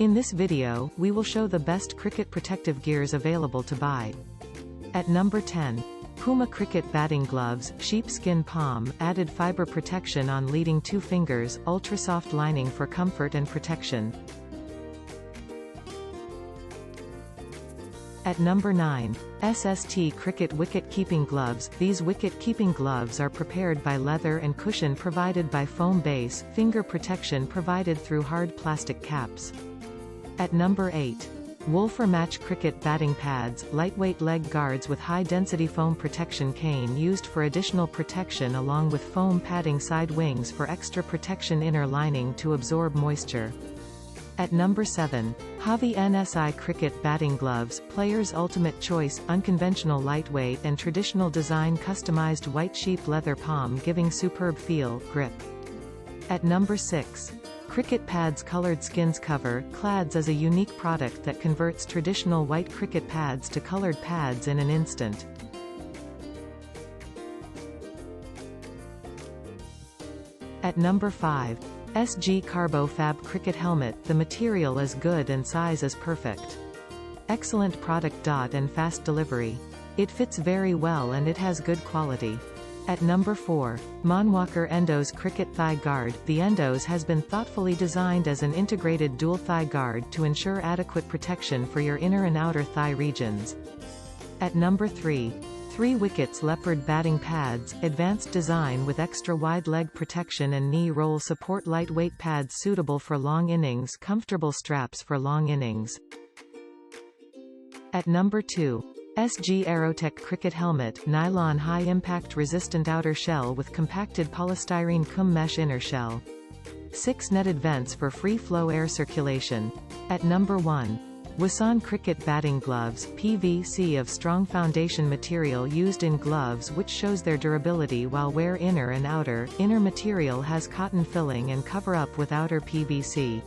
In this video, we will show the best cricket protective gears available to buy. At number 10. Puma Cricket Batting Gloves, Sheepskin Palm, added fiber protection on leading 2 fingers, ultra-soft lining for comfort and protection. At number 9. SST Cricket Wicket Keeping Gloves. These wicket-keeping gloves are prepared by leather and cushion provided by foam base, finger protection provided through hard plastic caps. At number 8. Wolfer Match Cricket Batting Pads, lightweight leg guards with high-density foam protection cane used for additional protection along with foam padding side wings for extra protection inner lining to absorb moisture. At number 7. Javi NSI Cricket Batting Gloves, Player's Ultimate Choice, unconventional lightweight and traditional design customized white sheep leather palm giving superb feel, grip. At number 6. Cricket Pads Colored Skins Cover, Clads is a unique product that converts traditional white cricket pads to colored pads in an instant. At number 5. SG Carbo Fab Cricket Helmet. The material is good and size is perfect. Excellent product. And fast delivery. It fits very well and it has good quality. At number 4. Monnwalkr Endos Cricket Thigh Guard. The Endos has been thoughtfully designed as an integrated dual thigh guard to ensure adequate protection for your inner and outer thigh regions. At number 3. 3 Wickets Leopard Batting Pads, advanced design with extra wide leg protection and knee roll support, lightweight pads suitable for long innings, comfortable straps for long innings. At number 2. SG Aerotech Cricket Helmet, Nylon high-impact resistant outer shell with compacted polystyrene cum mesh inner shell. 6 netted vents for free flow air circulation. At number 1. Wasan Cricket Batting Gloves, PVC of strong foundation material used in gloves which shows their durability while wear inner and outer. Inner material has cotton filling and cover up with outer PVC.